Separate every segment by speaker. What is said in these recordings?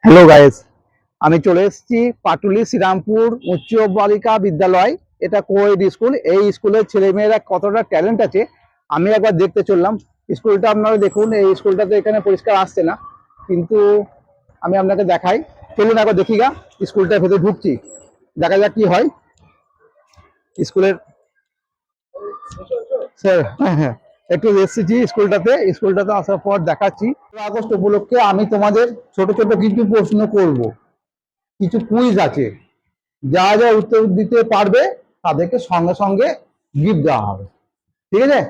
Speaker 1: Hello guys, আমি চলে এসেছি পাটুলি শ্রীরামপুর উচ্চ বালিকা বিদ্যালয়। এটা কোএড স্কুল। এই স্কুলের ছেলেমেয়েরা কতটা ট্যালেন্ট আছে আমি একবার দেখতে চললাম। স্কুলটা আপনারা দেখুন, এই স্কুলটাতে এখানে পরিষ্কার আসছে না, কিন্তু আমি আপনাকে দেখাই। চলুন একবার দেখি গা, স্কুলটার ভেতরে ঢুকছি, দেখা যাক কি হয় স্কুলের। স্যার, হ্যাঁ হ্যাঁ, একটু এসেছি স্কুলটাতে আসার পর দেখাচ্ছি। 15 আগস্ট উপলক্ষে আমি তোমাদের ছোট ছোট কিছু প্রশ্ন করব, কিছু কুইজ আছে, যা যা উত্তর দিতে পারবে তাদেরকে সঙ্গে সঙ্গে গিফট দেওয়া হবে, ঠিক আছে?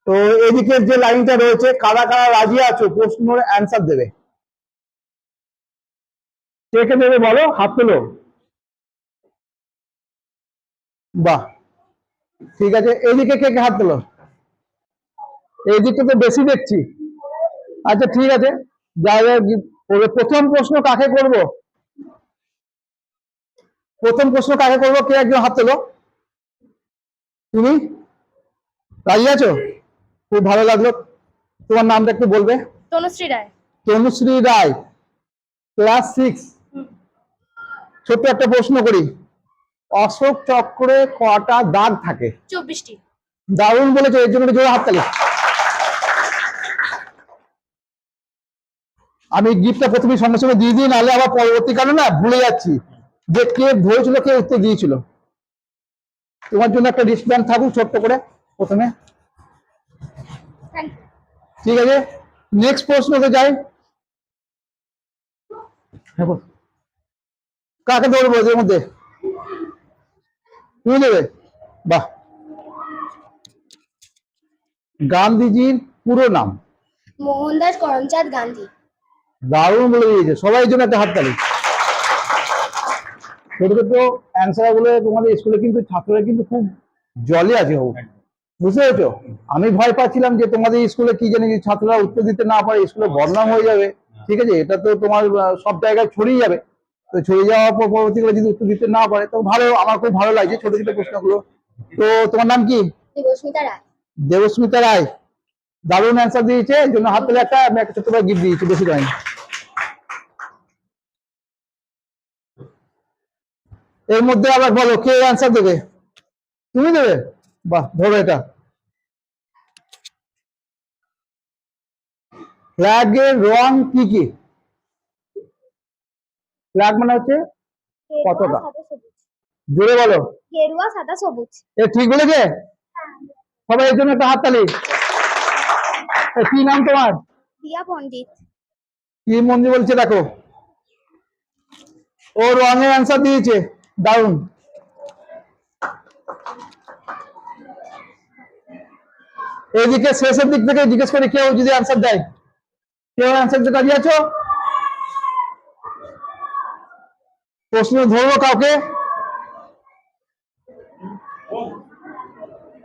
Speaker 1: তো এদিকে যে লাইনটা রয়েছে, কারা কারা রাজি আছো প্রশ্নের অ্যান্সার দেবে? কে কে দেবে বলো, হাত তোলো। বাহ, ঠিক আছে। এইদিকে কে কে হাত তোলো? এইদিকে তো বেশি দেখছি। আচ্ছা ঠিক আছে, যা যা প্রথম প্রশ্ন কাকে করব? প্রথম প্রশ্ন কাকে করবো, কে একজন হাত তোলো। তুমি রাজি আছো? খুব ভালো লাগলো। তোমার নামটা একটু বলবে?
Speaker 2: তনুশ্রী রায়।
Speaker 1: তনুশ্রী রায়, ক্লাস 6। ছোট্ট একটা প্রশ্ন করি, অশোক চক্রে কটা দাগ থাকে?
Speaker 2: 24টি।
Speaker 1: দারুণ বলেছো, এর জন্য জোরে হাততালি। আমি গিফটটা প্রথমে সঙ্গে সঙ্গে দিয়ে দিই, নাহলে আবার পরবর্তীকালে না ভুলে যাচ্ছি যে কে ধরেছিল, কে উত্তর দিয়েছিল। তোমার জন্য একটা রিস্টব্যান্ড থাকুক ছোট্ট করে প্রথমে, ঠিক আছে? নেক্সট প্রশ্নতে যাই। কাকে ধরবো এর মধ্যে? তুমি দেবে? বাহ। গান্ধীজির পুরো নাম?
Speaker 2: মোহনদাস করমচাঁদ গান্ধী।
Speaker 1: দারুণ বলে দিয়েছে, সবাই জন্য একটা হাততালি। ছোট ছোট অ্যান্সার গুলো তোমাদের স্কুলে কিন্তু ছাত্ররা কিন্তু খুব জলে আছে, হোক, বুঝতে পেরেছো? আমি ভয় পাচ্ছিলাম যে তোমাদের স্কুলে কি জানি ছাত্ররা উত্তর দিতে না পারে, স্কুলে বদনাম হয়ে যাবে, ঠিক আছে? এটা তো তোমার সব জায়গায় ছড়িয়ে যাবে। তো ছড়িয়ে যাওয়ার পর পরবর্তীকালে যদি উত্তর দিতে না পারে, তো ভালো, আমার খুব ভালো লাগছে ছোট ছোট প্রশ্নগুলো। তো তোমার নাম কি?
Speaker 2: দেবস্মিতা রায়।
Speaker 1: দেবস্মিতা রায়, দারুণ অ্যান্সার দিয়েছে, এর জন্য হাত তালি। আমি একটা ছোট্ট গিফট দিয়েছি, বেশি দেয়নি। এর মধ্যে আবার বলো কে অ্যান্সার দেবে? তুমি দেবে? বাহ, ধরো এটা। ফ্ল্যাগের রং কি কি? ফ্ল্যাগ মানে হচ্ছে পতাকা। জোরে বলো।
Speaker 2: গেরুয়া, সাদা, সবুজ।
Speaker 1: এ ঠিক বলেছে? সবাই এর জন্য একটা হাততালি। কি নাম তোমার?
Speaker 2: দিয়া পণ্ডিত।
Speaker 1: কি মন্দির বলছে দেখো, ও রঙের অ্যান্সার দিয়েছে, দারুণ। এইদিকে শেষের দিক থেকে জিজ্ঞেস করি, কেউ যদি অ্যান্সার দেয়, কেউ অ্যান্সার দিতে রাজি আছো? প্রশ্ন ধরবো কাউকে?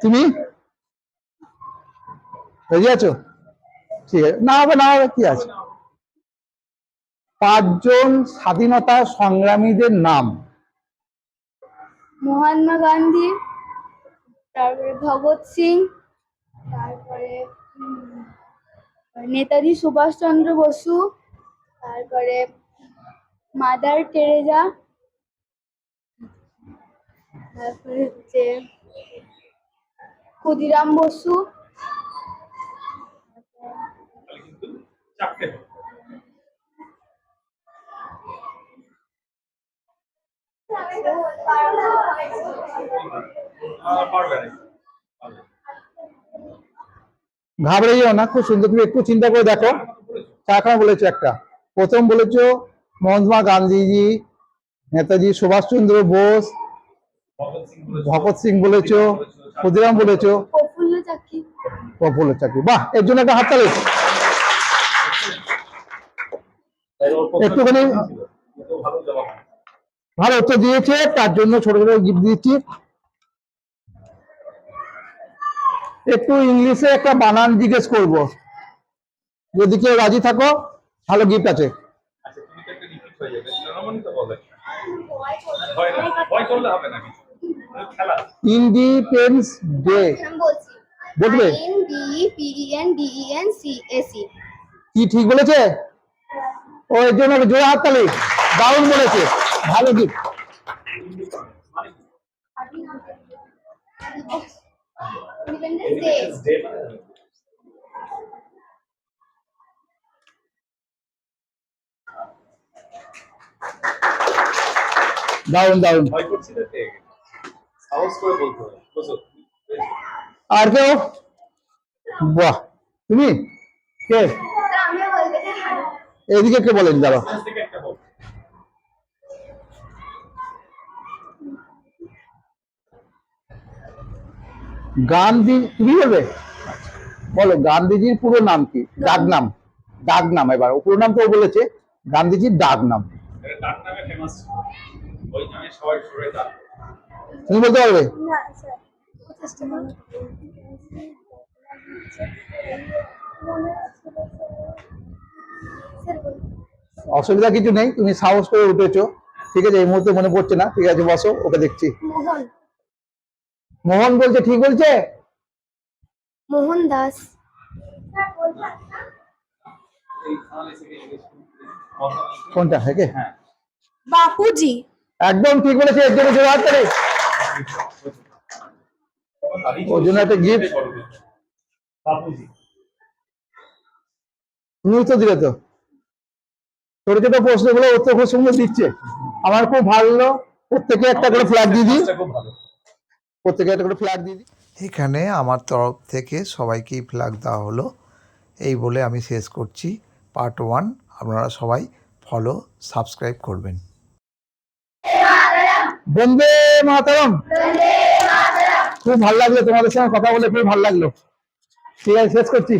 Speaker 1: তুমি রাজি আছো? ঠিক আছে, না হবে না হবে, কি আছে? 5 জন স্বাধীনতা সংগ্রামীদের নাম?
Speaker 2: মহাত্মা গান্ধী, তারপরে ভগৎ সিং, তারপরে নেতাজি সুভাষচন্দ্র বসু, তারপরে মাদার টেরেজা, তারপরে হচ্ছে ক্ষুদিরাম বসু,
Speaker 1: ঘাবড়ে যাও না, খুব সুন্দর, তুমি একটু চিন্তা করে দেখো। চারখানা বলেছো, একটা প্রথম বলেছো মহাত্মা গান্ধীজি, নেতাজি সুভাষচন্দ্র বোস, ভগৎ সিং বলেছো, ক্ষুদিরাম বলেছো,
Speaker 2: প্রফুল্ল চাকি।
Speaker 1: প্রফুল্ল চাকি। বাহ, এর জন্য একটা হাততালি। একটুখানি ভালো উত্তর দিয়েছে, তার জন্য ছোট ছোট গিফট দিচ্ছি। একটু ইংলিশে একটা বানান জিজ্ঞেস করব, যদি কেউ রাজি থাকো ভালো গিফট আছে। ইন্ডিপেন্ডেন্স ডে বলবে?
Speaker 2: INDEPENDENCAC।
Speaker 1: কি ঠিক বলেছে? ওই জন্য জোরে হাততালি, দারুণ বলেছে, ভালো গিফট।
Speaker 2: Independence Day.
Speaker 1: দারুণ দারুণ। আর কেউ? বাহ, তুমি কে?
Speaker 2: আমিও বলতে চাই।
Speaker 1: এদিকে কে বলেন, দাঁড়াও। গান্ধী, তুমি বলবে? বলো গান্ধীজির পুরো নাম কি, ডাক নাম, ডাক নাম। এবার ও পুরো নাম তো ও বলেছে, গান্ধীজির ডাক নাম তুমি বলতে পারবে?
Speaker 2: না স্যার, চেষ্টা করুন। স্যার বলুন।
Speaker 1: অসুবিধা কিছু নেই, তুমি সাহস করে উঠেছো, ঠিক আছে। এই মুহূর্তে মনে পড়ছে না, ঠিক আছে, বসো, ওকে দেখছি।
Speaker 2: মোহন।
Speaker 1: মোহন বলছে, ঠিক বলছে?
Speaker 2: মোহন দাস।
Speaker 1: কোনটা হেকে?
Speaker 2: বাপুজি।
Speaker 1: একদম ঠিক বলেছে, এর জন্য জোরে হাততালি। ওর জন্য একটা গিফট। তুমি উত্তর দিলে তো, ছোট ছোট প্রশ্নগুলো উত্তর খুব সুন্দর দিচ্ছে, আমার খুব ভালো লাগলো। প্রত্যেকে একটা করে ফ্ল্যাগ দিয়ে দিই, প্রত্যেকে একটা করে ফ্ল্যাগ দিয়ে দিই।
Speaker 3: এখানে আমার তরফ থেকে সবাইকেই ফ্ল্যাগ দেওয়া হলো। এই বলে আমি শেষ করছি পার্ট 1। আপনারা সবাই ফলো সাবস্ক্রাইব করবেন।
Speaker 1: বন্দে মাতরম। খুব ভালো লাগলো তোমাদের সঙ্গে কথা বলে, খুব ভালো লাগলো। ঠিক আছে, শেষ করছি।